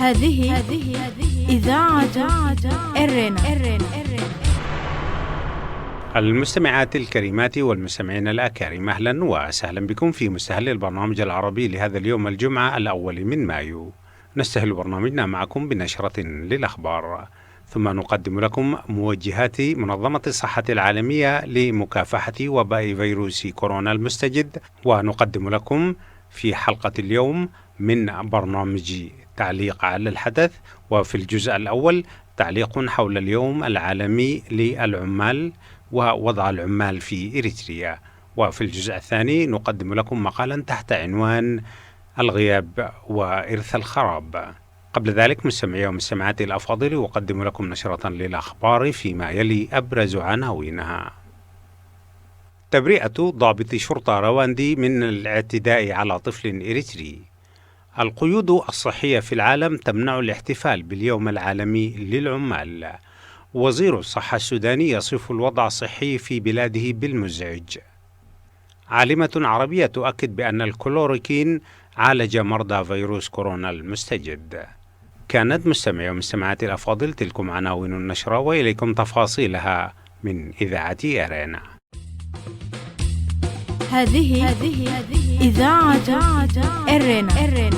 هذه إذاعة إرنا. المستمعات الكريمات والمستمعين الأكارم، أهلا وسهلا بكم في مستهل البرنامج العربي لهذا اليوم الجمعة الأول من مايو. نستهل برنامجنا معكم بنشرة للأخبار، ثم نقدم لكم موجهات منظمة الصحة العالمية لمكافحة وباء فيروس كورونا المستجد، ونقدم لكم في حلقة اليوم من برنامج تعليق على الحدث. وفي الجزء الأول تعليق حول اليوم العالمي للعمال ووضع العمال في إريتريا. وفي الجزء الثاني نقدم لكم مقالا تحت عنوان الغياب وإرث الخراب. قبل ذلك مستمعي ومستمعاتي الأفاضل، أقدم لكم نشرة للأخبار فيما يلي أبرز عناوينها. تبرئة ضابط شرطة رواندي من الاعتداء على طفل إريتري. القيود الصحية في العالم تمنع الاحتفال باليوم العالمي للعمال. وزير الصحة السوداني يصف الوضع الصحي في بلاده بالمزعج. عالمة عربية تؤكد بأن الكلوروكين عالج مرضى فيروس كورونا المستجد. كانت مستمعي ومستمعاتي الأفاضل تلكم عناوين النشرة، وإليكم تفاصيلها من إذاعة إرنا. هذه إذاعة إرنا.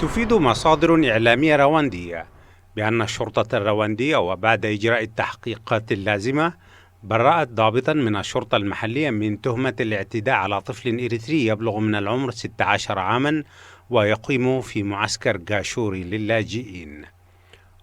تفيد مصادر إعلامية رواندية بأن الشرطة الرواندية وبعد إجراء التحقيقات اللازمة برأت ضابطا من الشرطة المحلية من تهمة الاعتداء على طفل إريتري يبلغ من العمر 16 عاما ويقيم في معسكر جاشوري للاجئين.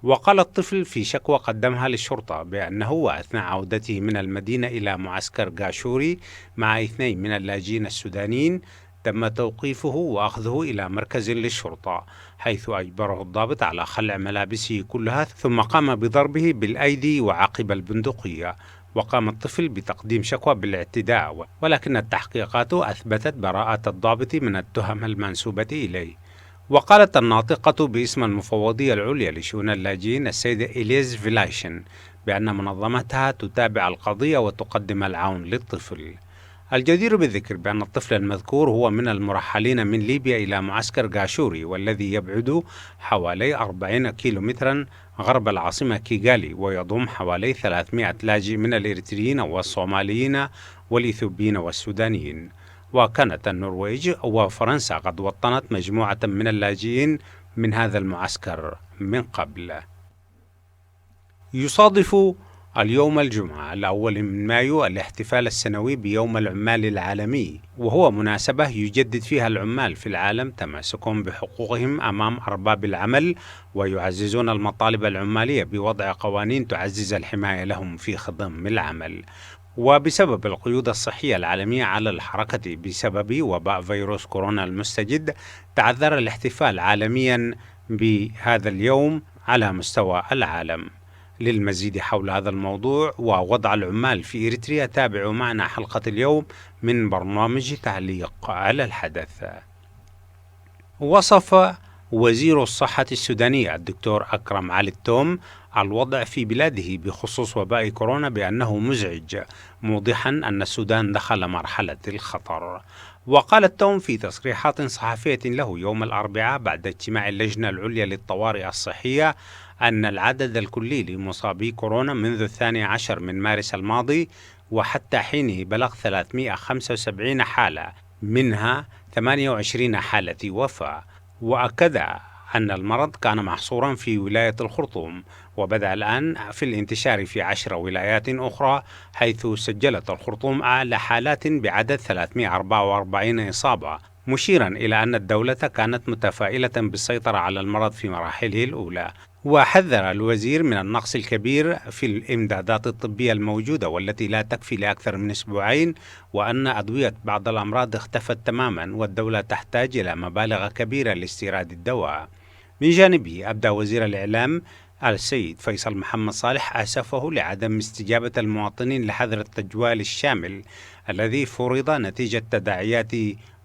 وقال الطفل في شكوى قدمها للشرطة بأنه وأثناء عودته من المدينة إلى معسكر جاشوري مع 2 من اللاجئين السودانيين تم توقيفه وأخذه إلى مركز للشرطة، حيث أجبره الضابط على خلع ملابسه كلها، ثم قام بضربه بالأيدي وعقب البندقية. وقام الطفل بتقديم شكوى بالاعتداء، ولكن التحقيقات أثبتت براءة الضابط من التهم المنسوبة إليه. وقالت الناطقة باسم المفوضية العليا لشؤون اللاجئين السيدة إليز فيلايشن بأن منظمتها تتابع القضية وتقدم العون للطفل. الجدير بالذكر بأن الطفل المذكور هو من المرحلين من ليبيا إلى معسكر جاشوري، والذي يبعد حوالي 40 كيلومترا غرب العاصمة كيغالي، ويضم حوالي 300 لاجئ من الإريتريين والصوماليين والإثيوبيين والسودانيين. وكانت النرويج وفرنسا قد وطنت مجموعة من اللاجئين من هذا المعسكر من قبل. يصادف اليوم الجمعة الأول من مايو الاحتفال السنوي بيوم العمال العالمي، وهو مناسبة يجدد فيها العمال في العالم تماسكهم بحقوقهم أمام أرباب العمل، ويعززون المطالب العمالية بوضع قوانين تعزز الحماية لهم في خضم العمل. وبسبب القيود الصحية العالمية على الحركة بسبب وباء فيروس كورونا المستجد، تعذر الاحتفال عالميا بهذا اليوم على مستوى العالم. للمزيد حول هذا الموضوع ووضع العمال في إريتريا، تابعوا معنا حلقة اليوم من برنامج تعليق على الحدث. وصف وزير الصحة السوداني الدكتور أكرم علي التوم الوضع في بلاده بخصوص وباء كورونا بأنه مزعج، موضحا أن السودان دخل مرحلة الخطر. وقال التوم في تصريحات صحفية له يوم الأربعاء بعد اجتماع اللجنة العليا للطوارئ الصحية أن العدد الكلي لمصابي كورونا منذ 12 من مارس الماضي وحتى حينه بلغ 375 حالة، منها 28 حالة وفاة. وأكد أن المرض كان محصورا في ولاية الخرطوم، وبدأ الآن في الانتشار في 10 ولايات أخرى، حيث سجلت الخرطوم أعلى حالات بعدد 344 إصابة، مشيرا إلى أن الدولة كانت متفائلة بالسيطرة على المرض في مراحله الأولى. وحذر الوزير من النقص الكبير في الإمدادات الطبية الموجودة والتي لا تكفي لأكثر من أسبوعين، وأن أدوية بعض الأمراض اختفت تماما، والدولة تحتاج إلى مبالغ كبيرة لاستيراد الدواء. من جانبه أبدى وزير الإعلام السيد فيصل محمد صالح أسفه لعدم استجابة المواطنين لحظر التجوال الشامل الذي فرض نتيجة تداعيات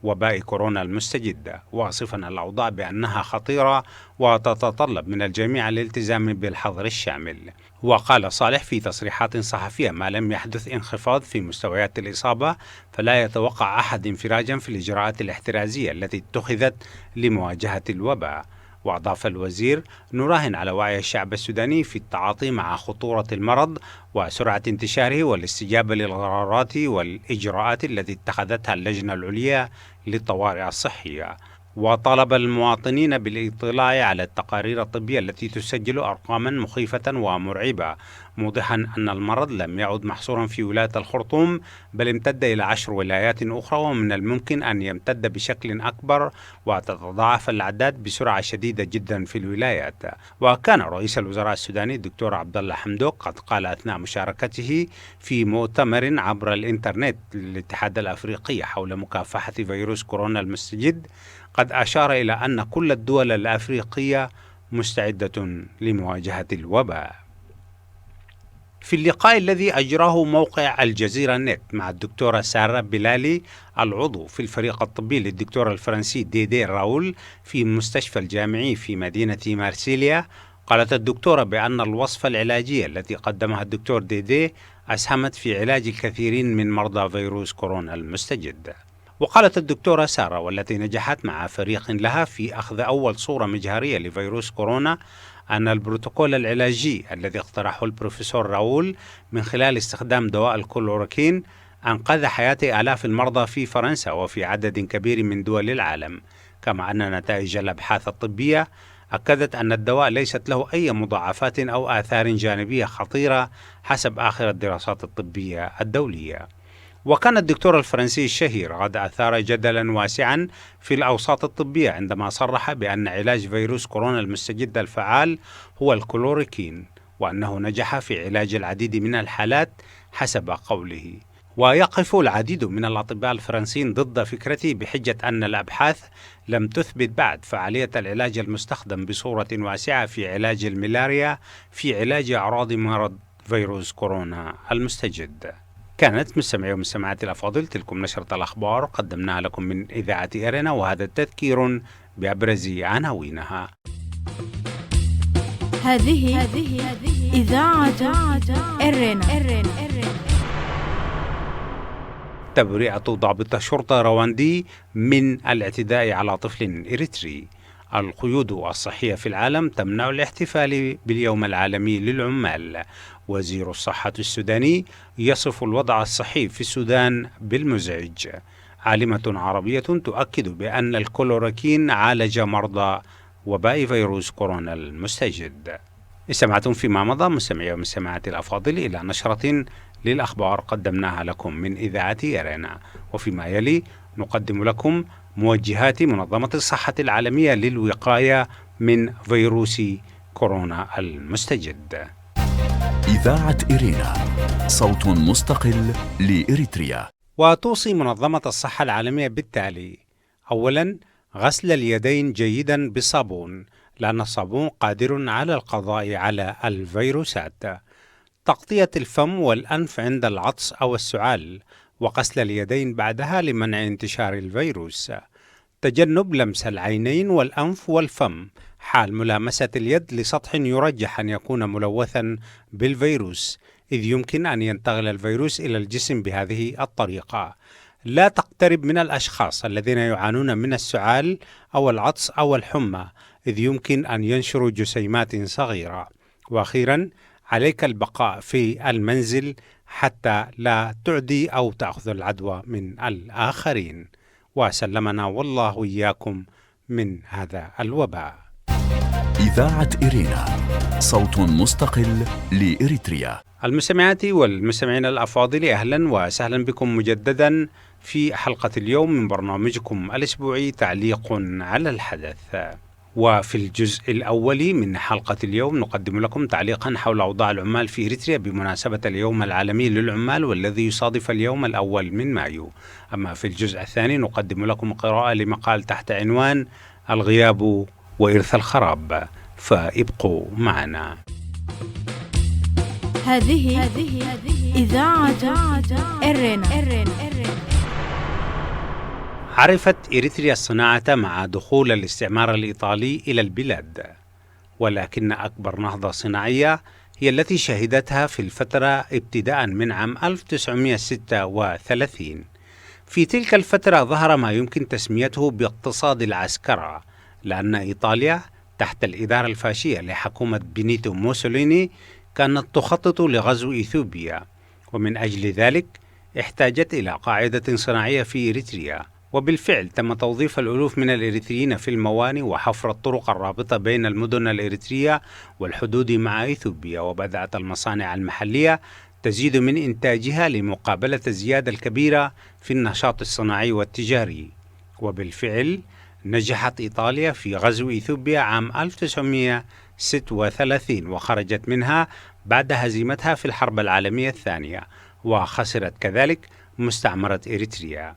وباء كورونا المستجدة، واصفا الأوضاع بأنها خطيرة وتتطلب من الجميع الالتزام بالحظر الشامل. وقال صالح في تصريحات صحفية: ما لم يحدث انخفاض في مستويات الإصابة فلا يتوقع أحد انفراجا في الإجراءات الاحترازية التي اتخذت لمواجهة الوباء. وأضاف الوزير: نراهن على وعي الشعب السوداني في التعاطي مع خطورة المرض وسرعة انتشاره والاستجابة للقرارات والإجراءات التي اتخذتها اللجنة العليا للطوارئ الصحية. وطالب المواطنين بالاطلاع على التقارير الطبية التي تسجل أرقاما مخيفة ومرعبة، موضحا أن المرض لم يعد محصورا في ولاية الخرطوم بل امتد إلى 10 ولايات أخرى، ومن الممكن أن يمتد بشكل أكبر وتتضاعف الأعداد بسرعة شديدة جدا في الولايات. وكان رئيس الوزراء السوداني الدكتور عبد الله حمدوك قد قال أثناء مشاركته في مؤتمر عبر الإنترنت للاتحاد الأفريقي حول مكافحة فيروس كورونا المستجد، قد أشار إلى أن كل الدول الأفريقية مستعدة لمواجهة الوباء. في اللقاء الذي أجراه موقع الجزيرة نت مع الدكتورة سارة بلالي العضو في الفريق الطبي للدكتور الفرنسي ديدي راول في المستشفى الجامعي في مدينة مارسيليا، قالت الدكتورة بأن الوصفة العلاجية التي قدمها الدكتور ديدي أسهمت في علاج الكثيرين من مرضى فيروس كورونا المستجد. وقالت الدكتورة سارة، والتي نجحت مع فريق لها في أخذ أول صورة مجهرية لفيروس كورونا، أن البروتوكول العلاجي الذي اقترحه البروفيسور راول من خلال استخدام دواء الكلوروكين أنقذ حياة آلاف المرضى في فرنسا وفي عدد كبير من دول العالم، كما أن نتائج الأبحاث الطبية أكدت أن الدواء ليست له أي مضاعفات أو آثار جانبية خطيرة حسب آخر الدراسات الطبية الدولية. وكان الدكتور الفرنسي الشهير قد أثار جدلا واسعا في الأوساط الطبية عندما صرح بأن علاج فيروس كورونا المستجد الفعال هو الكلوروكين، وأنه نجح في علاج العديد من الحالات حسب قوله. ويقف العديد من الأطباء الفرنسيين ضد فكرته بحجة أن الأبحاث لم تثبت بعد فعالية العلاج المستخدم بصورة واسعة في علاج الملاريا في علاج أعراض مرض فيروس كورونا المستجد. كانت مستمعي ومستمعاتي الأفاضل تلكم نشرة الأخبار قدمناها لكم من إذاعة إيرنا، وهذا التذكير بأبرز عناوينها. هذه إذاعة إيرنا. تبرئة ضابط شرطة رواندي من الاعتداء على طفل إريتري. القيود الصحية في العالم تمنع الاحتفال باليوم العالمي للعمال. وزير الصحة السوداني يصف الوضع الصحي في السودان بالمزعج. عالمة عربية تؤكد بأن الكلوروكين عالج مرضى وباء فيروس كورونا المستجد. استمعتم فيما مضى مستمعي ومستمعاتي الأفاضل إلى نشرة للأخبار قدمناها لكم من إذاعة إيرنا، وفيما يلي نقدم لكم موجهات منظمة الصحة العالمية للوقاية من فيروس كورونا المستجد. إذاعة إيرنا، صوت مستقل لإريتريا. وتوصي منظمة الصحة العالمية بالتالي: أولا، غسل اليدين جيدا بالصابون، لأن الصابون قادر على القضاء على الفيروسات. تغطية الفم والأنف عند العطس أو السعال، وغسل اليدين بعدها لمنع انتشار الفيروس. تجنب لمس العينين والأنف والفم حال ملامسة اليد لسطح يرجح أن يكون ملوثا بالفيروس، إذ يمكن أن ينتقل الفيروس إلى الجسم بهذه الطريقة. لا تقترب من الأشخاص الذين يعانون من السعال أو العطس أو الحمى، إذ يمكن أن ينشروا جسيمات صغيرة. وأخيرا، عليك البقاء في المنزل حتى لا تعدي أو تأخذ العدوى من الآخرين. وسلمنا والله وإياكم من هذا الوباء. إذاعة إيرنا، صوت مستقل لإريتريا. المستمعات والمستمعين الأفاضل، أهلا وسهلا بكم مجددا في حلقة اليوم من برنامجكم الأسبوعي تعليق على الحدث. وفي الجزء الأول من حلقة اليوم نقدم لكم تعليقا حول أوضاع العمال في إريتريا بمناسبة اليوم العالمي للعمال، والذي يصادف اليوم الأول من مايو. أما في الجزء الثاني نقدم لكم قراءة لمقال تحت عنوان الغياب وإرث الخراب، فابقوا معنا. هذه إذاعة إيرنا. عرفت إريتريا الصناعة مع دخول الاستعمار الإيطالي إلى البلاد، ولكن أكبر نهضة صناعية هي التي شهدتها في الفترة ابتداء من عام 1936. في تلك الفترة ظهر ما يمكن تسميته باقتصاد العسكرة، لأن إيطاليا تحت الإدارة الفاشية لحكومة بينيتو موسوليني كانت تخطط لغزو إثيوبيا، ومن أجل ذلك احتاجت إلى قاعدة صناعية في إريتريا. وبالفعل تم توظيف الألوف من الإريتريين في الموانئ وحفر الطرق الرابطة بين المدن الإريترية والحدود مع إثيوبيا، وبدأت المصانع المحلية تزيد من إنتاجها لمقابلة الزيادة الكبيرة في النشاط الصناعي والتجاري. وبالفعل نجحت إيطاليا في غزو إثيوبيا عام 1936 وخرجت منها بعد هزيمتها في الحرب العالمية الثانية، وخسرت كذلك مستعمرة إريتريا.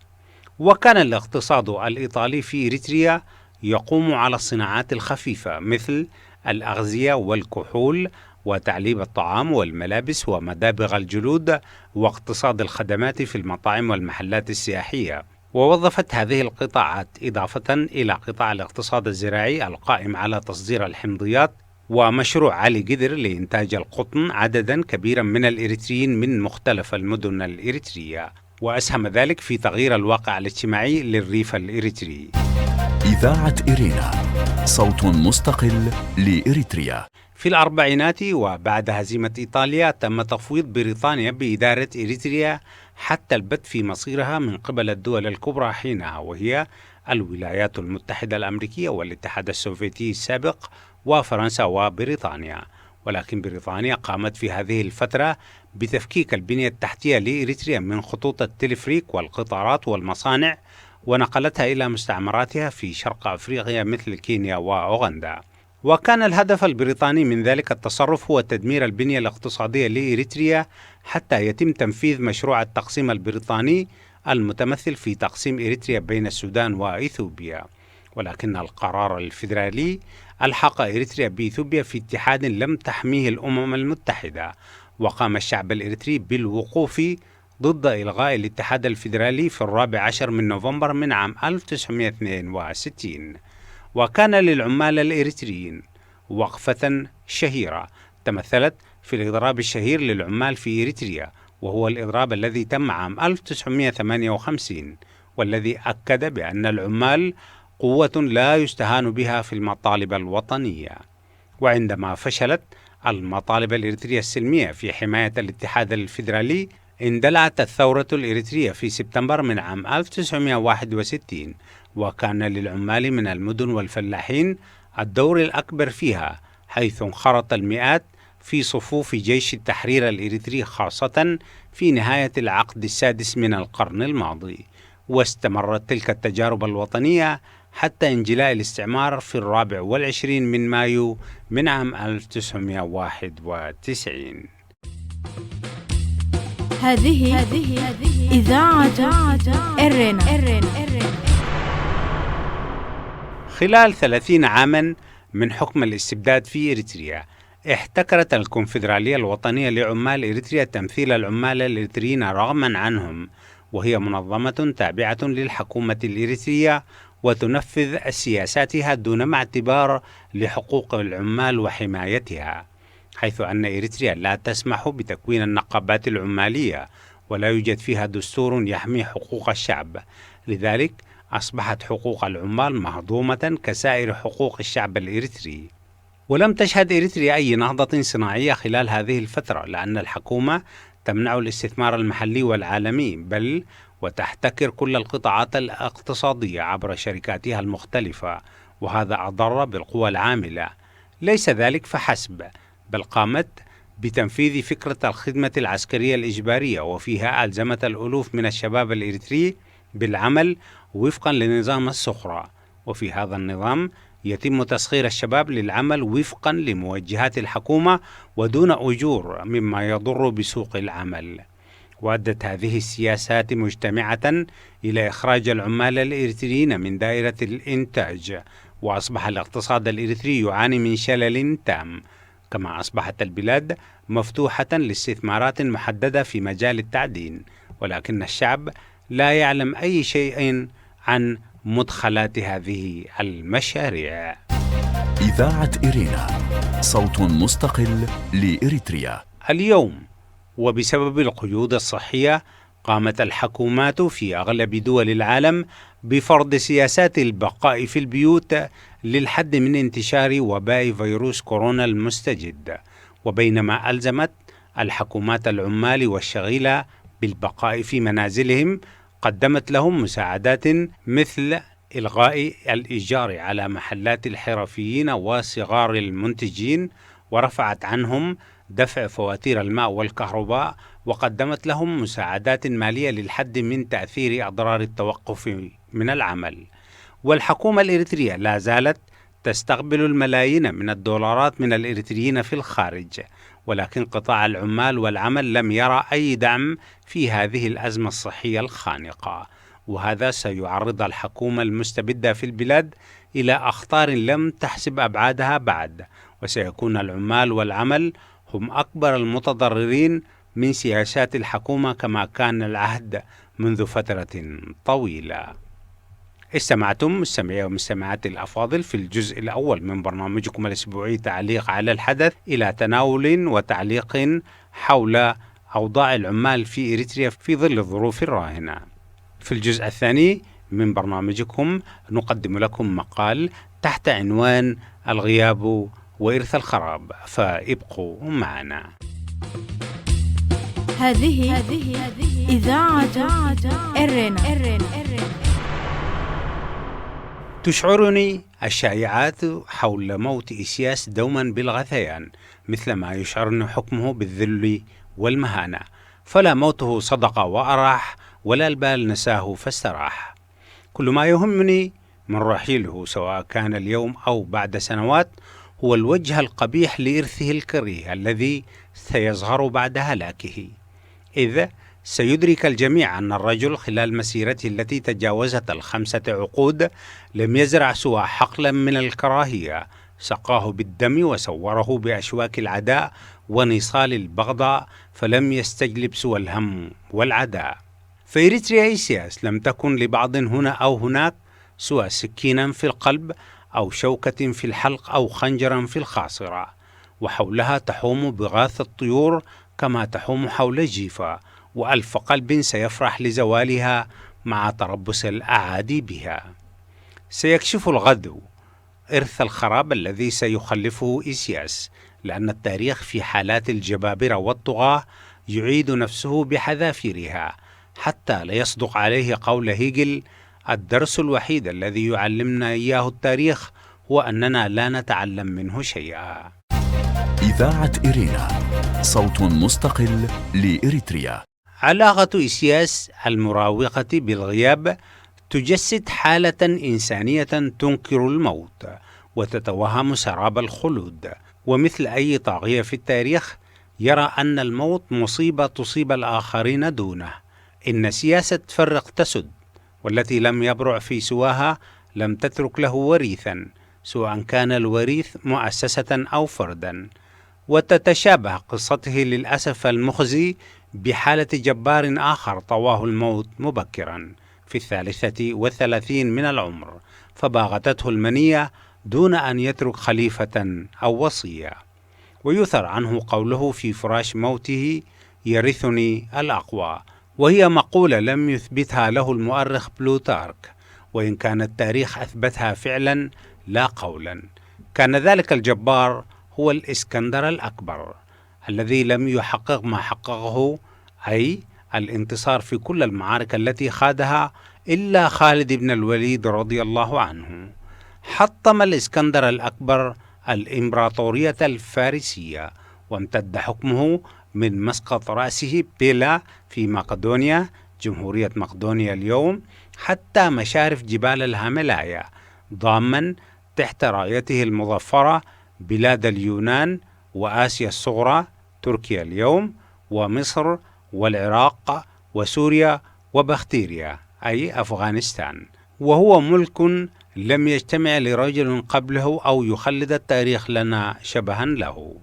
وكان الاقتصاد الإيطالي في إريتريا يقوم على الصناعات الخفيفة مثل الأغذية والكحول وتعليب الطعام والملابس ومدابغ الجلود واقتصاد الخدمات في المطاعم والمحلات السياحية. ووظفت هذه القطاعات إضافة إلى قطاع الاقتصاد الزراعي القائم على تصدير الحمضيات ومشروع علي قدر لإنتاج القطن عددا كبيرا من الإريتريين من مختلف المدن الإريترية، وأسهم ذلك في تغيير الواقع الاجتماعي للريف الإريتري. إذاعة إرينا، صوت مستقل لإريتريا. في الأربعينات وبعد هزيمة إيطاليا تم تفويض بريطانيا بإدارة إريتريا حتى البت في مصيرها من قبل الدول الكبرى حينها، وهي الولايات المتحدة الأمريكية والاتحاد السوفيتي السابق وفرنسا وبريطانيا. ولكن بريطانيا قامت في هذه الفترة بتفكيك البنية التحتية لإريتريا من خطوط التلفريك والقطارات والمصانع، ونقلتها إلى مستعمراتها في شرق أفريقيا مثل كينيا وأوغندا. وكان الهدف البريطاني من ذلك التصرف هو تدمير البنية الاقتصادية لإريتريا حتى يتم تنفيذ مشروع التقسيم البريطاني المتمثل في تقسيم إريتريا بين السودان وإثيوبيا. ولكن القرار الفيدرالي ألحق إريتريا بإثيوبيا في اتحاد لم تحميه الأمم المتحدة، وقام الشعب الإريتري بالوقوف ضد إلغاء الاتحاد الفيدرالي في 14 من نوفمبر من عام 1962. وكان للعمال الإريتريين وقفة شهيرة تمثلت في الإضراب الشهير للعمال في إريتريا، وهو الإضراب الذي تم عام 1958 والذي أكد بأن العمال قوة لا يستهان بها في المطالب الوطنية. وعندما فشلت المطالب الإريترية السلمية في حماية الاتحاد الفيدرالي، اندلعت الثورة الإريترية في سبتمبر من عام 1961، وكان للعمال من المدن والفلاحين الدور الأكبر فيها، حيث انخرط المئات في صفوف جيش التحرير الإريتري خاصة في نهاية العقد السادس من القرن الماضي. واستمرت تلك التجارب الوطنية حتى انجلاء الاستعمار في 24 من مايو من عام 1991. هذه إذاعة إرينا. خلال 30 عاما من حكم الاستبداد في إريتريا، احتكرت الكونفدرالية الوطنية لعمال إريتريا تمثيل العمال الإريتريين رغما عنهم، وهي منظمة تابعة للحكومة الإريترية وتنفذ سياساتها دون ما اعتبار لحقوق العمال وحمايتها، حيث أن إريتريا لا تسمح بتكوين النقابات العمالية ولا يوجد فيها دستور يحمي حقوق الشعب. لذلك أصبحت حقوق العمال مهضومة كسائر حقوق الشعب الإريتري. ولم تشهد إريتريا أي نهضة صناعية خلال هذه الفترة، لأن الحكومة تمنع الاستثمار المحلي والعالمي، بل وتحتكر كل القطاعات الاقتصادية عبر شركاتها المختلفة، وهذا أضر بالقوى العاملة. ليس ذلك فحسب، بل قامت بتنفيذ فكرة الخدمة العسكرية الإجبارية، وفيها ألزمت الألوف من الشباب الإريتري بالعمل وفقا لنظام السخرة. وفي هذا النظام يتم تسخير الشباب للعمل وفقا لموجهات الحكومة ودون أجور، مما يضر بسوق العمل. وأدت هذه السياسات مجتمعة إلى إخراج العمال الإريتريين من دائرة الإنتاج، وأصبح الاقتصاد الإريتري يعاني من شلل تام، كما أصبحت البلاد مفتوحة لاستثمارات محددة في مجال التعدين، ولكن الشعب لا يعلم أي شيء عن مدخلات هذه المشاريع. إذاعة إرينا، صوت مستقل لإريتريا. اليوم وبسبب القيود الصحية قامت الحكومات في أغلب دول العالم بفرض سياسات البقاء في البيوت للحد من انتشار وباء فيروس كورونا المستجد، وبينما ألزمت الحكومات العمال والشغيلة بالبقاء في منازلهم، قدمت لهم مساعدات مثل إلغاء الإيجار على محلات الحرفيين وصغار المنتجين، ورفعت عنهم دفع فواتير الماء والكهرباء، وقدمت لهم مساعدات مالية للحد من تأثير أضرار التوقف من العمل. والحكومة الإريترية لا زالت تستقبل الملايين من الدولارات من الإريتريين في الخارج، ولكن قطاع العمال والعمل لم يرى أي دعم في هذه الأزمة الصحية الخانقة، وهذا سيعرض الحكومة المستبدة في البلاد إلى أخطار لم تحسب أبعادها بعد، وسيكون العمال والعمل هم أكبر المتضررين من سياسات الحكومة كما كان العهد منذ فترة طويلة. استمعتم مستمعي ومستمعات الأفاضل في الجزء الأول من برنامجكم الأسبوعي تعليق على الحدث إلى تناول وتعليق حول أوضاع العمال في إريتريا في ظل الظروف الراهنة. في الجزء الثاني من برنامجكم نقدم لكم مقال تحت عنوان الغياب وإرث الخراب، فابقوا معنا. هذه إذاعة إرنا. تشعرني الشائعات حول موت إسياس دوما بالغثيان، مثل ما يشعرني حكمه بالذل والمهانة، فلا موته صدقة وأراح، ولا البال نساه فاستراح. كل ما يهمني من رحيله سواء كان اليوم أو بعد سنوات هو الوجه القبيح لإرثه الكريه الذي سيظهر بعد هلاكه، إذ سيدرك الجميع أن الرجل خلال مسيرته التي تجاوزت 5 عقود لم يزرع سوى حقلا من الكراهية سقاه بالدم وسوره بأشواك العداء ونصال البغضاء، فلم يستجلب سوى الهم والعداء. فإريتريا إيسياس لم تكن لبعض هنا أو هناك سوى سكينا في القلب أو شوكة في الحلق أو خنجرا في الخاصرة، وحولها تحوم بغاث الطيور كما تحوم حول الجيفة، وألف قلب سيفرح لزوالها مع تربص الأعادي بها. سيكشف الغد إرث الخراب الذي سيخلفه إيسياس، لأن التاريخ في حالات الجبابرة والطغاة يعيد نفسه بحذافيرها، حتى لا يصدق عليه قول هيجل: الدرس الوحيد الذي يعلمنا إياه التاريخ هو أننا لا نتعلم منه شيئا. إذاعة إرينا، صوت مستقل لإريتريا. علاقة إيسياس المراوغة بالغياب تجسد حالة إنسانية تنكر الموت وتتوهم سراب الخلود، ومثل أي طاغية في التاريخ يرى أن الموت مصيبة تصيب الآخرين دونه. إن سياسة فرق تسد، والتي لم يبرع في سواها لم تترك له وريثا، سواء كان الوريث مؤسسة أو فردا. وتتشابه قصته للأسف المخزي بحالة جبار آخر طواه الموت مبكرا في 33 من العمر، فباغتته المنية دون أن يترك خليفة أو وصية. ويثر عنه قوله في فراش موته: يرثني الأقوى، وهي مقولة لم يثبتها له المؤرخ بلوتارك، وإن كان التاريخ أثبتها فعلا لا قولا. كان ذلك الجبار هو الإسكندر الأكبر الذي لم يحقق ما حققه، أي الانتصار في كل المعارك التي خاضها، إلا خالد بن الوليد رضي الله عنه. حطم الإسكندر الأكبر الإمبراطورية الفارسية، وامتد حكمه من مسقط رأسه بيلا في مقدونيا، جمهورية مقدونيا اليوم، حتى مشارف جبال الهيمالايا، ضامن تحت رايته المظفرة بلاد اليونان وآسيا الصغرى، تركيا اليوم، ومصر والعراق وسوريا وبختيريا أي أفغانستان. وهو ملك لم يجتمع لرجل قبله أو يخلد التاريخ لنا شبها له.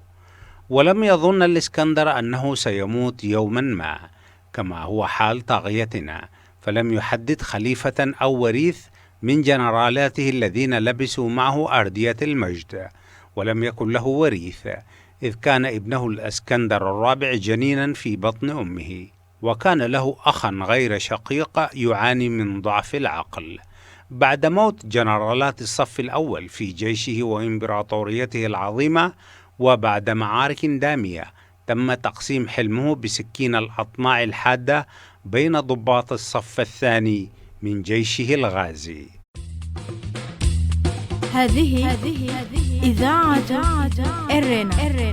ولم يظن الإسكندر أنه سيموت يوما ما، كما هو حال طاغيتنا، فلم يحدد خليفة أو وريث من جنرالاته الذين لبسوا معه أردية المجد، ولم يكن له وريث، إذ كان ابنه الإسكندر الرابع جنينا في بطن أمه. وكان له أخا غير شقيق يعاني من ضعف العقل. بعد موت جنرالات الصف الأول في جيشه وإمبراطوريته العظيمة، وبعد معارك دامية، تم تقسيم حلمه بسكين الأطماع الحادة بين ضباط الصف الثاني من جيشه الغازي. هذه إذاعة إرنا.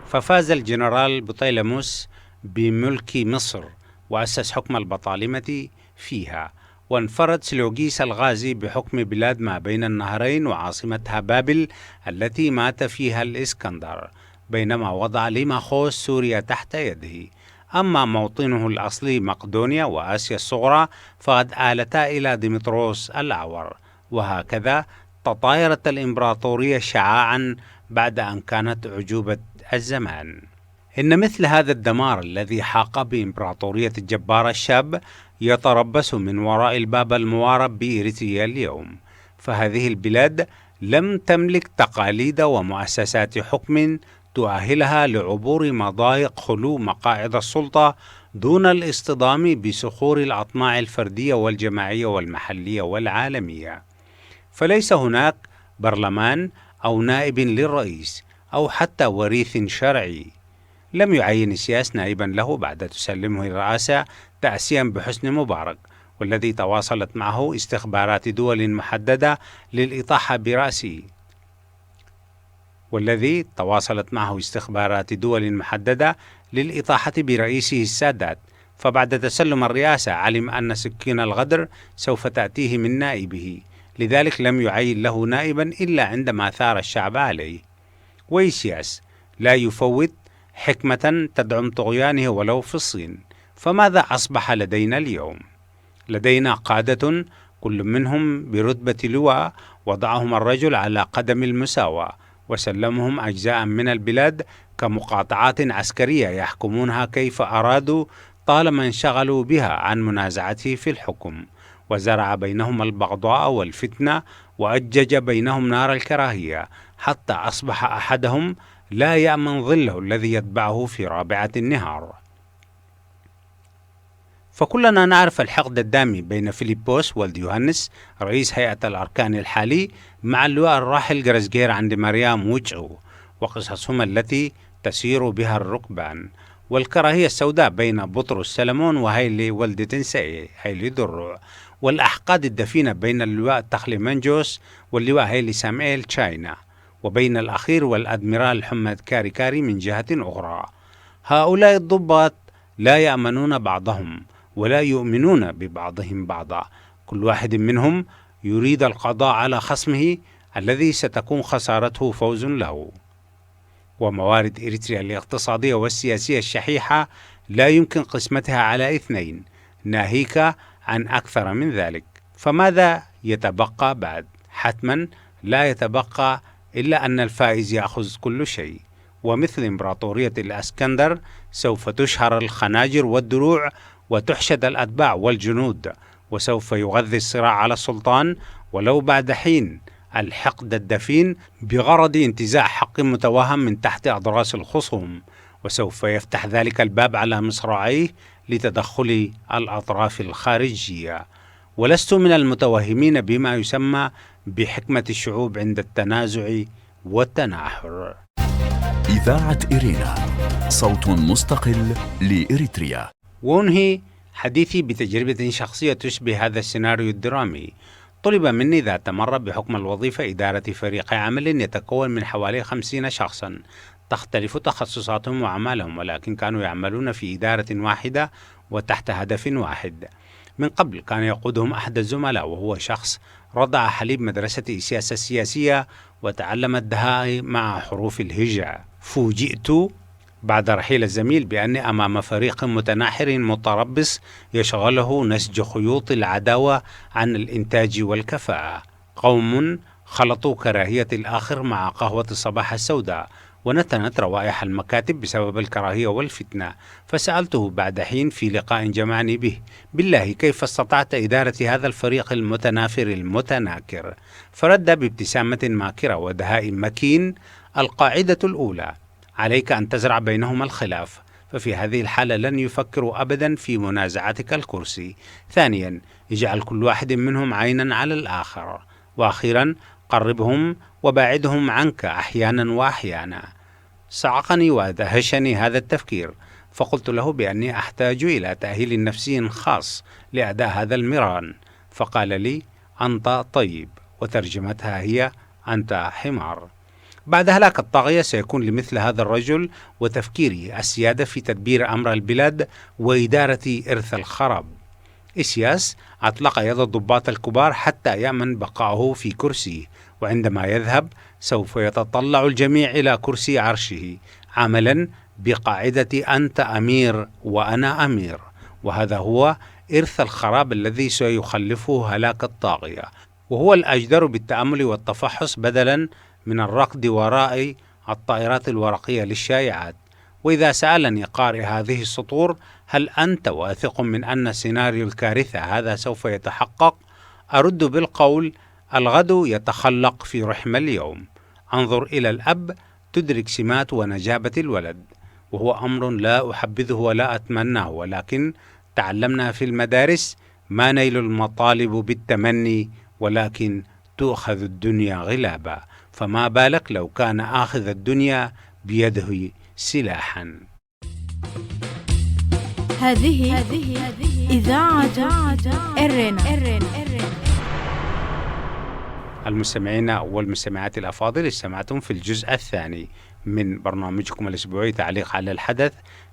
ففاز الجنرال بطيلموس بملك مصر وأسس حكم البطالمة فيها، وانفرد سلوغيس الغازي بحكم بلاد ما بين النهرين وعاصمتها بابل التي مات فيها الإسكندر، بينما وضع ليماخوس سوريا تحت يده. أما موطنه الأصلي مقدونيا وآسيا الصغرى فقد آلتا إلى ديمتروس الأعور. وهكذا تطايرت الإمبراطورية شعاعا بعد أن كانت عجوبة الزمان. إن مثل هذا الدمار الذي حاق بإمبراطورية الجبار الشاب يتربص من وراء الباب الموارب بإريتريا اليوم، فهذه البلاد لم تملك تقاليد ومؤسسات حكم تؤهلها لعبور مضايق خلو مقاعد السلطة دون الاصطدام بصخور الأطماع الفردية والجماعية والمحلية والعالمية. فليس هناك برلمان أو نائب للرئيس أو حتى وريث شرعي. لم يعين السياسي نائبا له بعد تسلمه الرئاسة تأسيا بحسني مبارك، والذي تواصلت معه استخبارات دول محددة للإطاحة برئيسه السادات. فبعد تسلم الرئاسة علم أن سكين الغدر سوف تأتيه من نائبه، لذلك لم يعين له نائبا إلا عندما ثار الشعب عليه. ويسياس لا يفوت حكمة تدعم طغيانه ولو في الصين. فماذا أصبح لدينا اليوم؟ لدينا قادة كل منهم برتبة لواء وضعهم الرجل على قدم المساواة، وسلمهم أجزاء من البلاد كمقاطعات عسكرية يحكمونها كيف أرادوا طالما انشغلوا بها عن منازعته في الحكم، وزرع بينهم البغضاء والفتنة وأجج بينهم نار الكراهية، حتى أصبح أحدهم لا يأمن ظله الذي يتبعه في رابعة النهار. فكلنا نعرف الحقد الدامي بين فيليبوس ولد يوهانس رئيس هيئة الأركان الحالي مع اللواء الراحل جرزجير عند مريم ويتشو، وقصصهما التي تسير بها الركبان، والكراهية السوداء بين بطرس سلمون وهيلي ولد تنسي هيلي درع، والأحقاد الدفينة بين اللواء تخلي منجوس واللواء هيلي ساميل تشاينا، وبين الأخير والأدميرال حمد كاري من جهة أخرى. هؤلاء الضباط لا يأمنون بعضهم ولا يؤمنون ببعضهم بعضا، كل واحد منهم يريد القضاء على خصمه الذي ستكون خسارته فوز له. وموارد إريتريا الاقتصادية والسياسية الشحيحة لا يمكن قسمتها على اثنين، ناهيك عن أكثر من ذلك. فماذا يتبقى بعد؟ حتما لا يتبقى إلا أن الفائز يأخذ كل شيء، ومثل إمبراطورية الإسكندر سوف تشهر الخناجر والدروع وتحشد الأتباع والجنود، وسوف يغذي الصراع على السلطان ولو بعد حين الحقد الدفين بغرض انتزاع حق متوهم من تحت أضراس الخصوم، وسوف يفتح ذلك الباب على مصراعيه لتدخل الأطراف الخارجية. ولست من المتوهمين بما يسمى بحكمة الشعوب عند التنازع والتناحر. إذاعة إرينا، صوت مستقل لإريتريا. وأنهي حديثي بتجربة شخصية تشبه هذا السيناريو الدرامي. طلب مني ذات مرة بحكم الوظيفة إدارة فريق عمل يتكون من حوالي 50 شخصا تختلف تخصصاتهم وأعمالهم، ولكن كانوا يعملون في إدارة واحدة وتحت هدف واحد. من قبل كان يقودهم أحد الزملاء، وهو شخص رضع حليب مدرسة السياسة السياسية وتعلم الدهاء مع حروف الهجاء. فوجئت بعد رحيل الزميل بأني أمام فريق متناحر متربص يشغله نسج خيوط العداوة عن الإنتاج والكفاءة. قوم خلطوا كراهية الآخر مع قهوة الصباح السوداء، ونتنت روائح المكاتب بسبب الكراهية والفتنة. فسألته بعد حين في لقاء جمعني به: بالله كيف استطعت إدارة هذا الفريق المتنافر المتناكر؟ فرد بابتسامة ماكرة ودهاء مكين: القاعدة الأولى: عليك أن تزرع بينهما الخلاف، ففي هذه الحالة لن يفكروا أبدا في منازعتك الكرسي. ثانيا، اجعل كل واحد منهم عينا على الآخر. وأخيرا، قربهم وباعدهم عنك أحيانا وأحيانا. صعقني وأدهشني هذا التفكير، فقلت له بأني أحتاج إلى تأهيل نفسي خاص لأداء هذا المران، فقال لي: أنت طيب، وترجمتها هي: أنت حمار. بعد هلاك الطاغية سيكون لمثل هذا الرجل وتفكيره السيادة في تدبير أمر البلاد وإدارة إرث الخراب. إسياس أطلق يد الضباط الكبار حتى يأمن بقاؤه في كرسيه، وعندما يذهب سوف يتطلع الجميع إلى كرسي عرشه، عملا بقاعدة أنت أمير وأنا أمير، وهذا هو إرث الخراب الذي سيخلفه هلاك الطاغية، وهو الأجدر بالتأمل والتفحص بدلا من الركض وراء الطائرات الورقية للشائعات. وإذا سألني قارئ هذه السطور: هل أنت واثق من أن سيناريو الكارثة هذا سوف يتحقق؟ أرد بالقول: الغد يتخلق في رحم اليوم. انظر إلى الأب تدرك سمات ونجابة الولد، وهو أمر لا أحبذه ولا أتمناه، ولكن تعلمنا في المدارس: ما نيل المطالب بالتمني، ولكن تؤخذ الدنيا غلابا. فما بالك لو كان آخذ الدنيا بيده سلاحا. هذه إذاعة إرنا. المستمعين والمستمعات الأفاضل، استمعتم في الجزء الثاني من برنامجكم الأسبوعي تعليق على الحدث،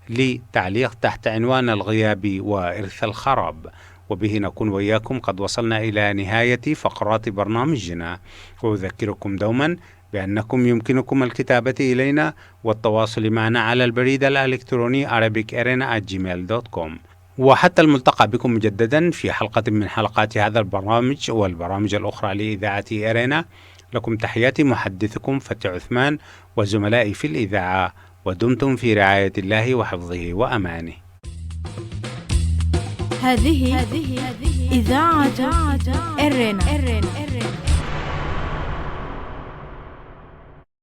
لتعليق تحت عنوان الغياب وإرث الخراب، وبه نكون وإياكم قد وصلنا إلى نهاية فقرات برنامجنا. وأذكركم دوما بأنكم يمكنكم الكتابة إلينا والتواصل معنا على البريد الإلكتروني arabicirena@gmail.com. وحتى الملتقى بكم مجددا في حلقة من حلقات هذا البرنامج والبرامج الأخرى لإذاعة إيرينا. لكم تحياتي محدثكم فتحي عثمان وزملائي في الإذاعة، ودمتم في رعاية الله وحفظه وأمانه. هذه إذاعة إرنا.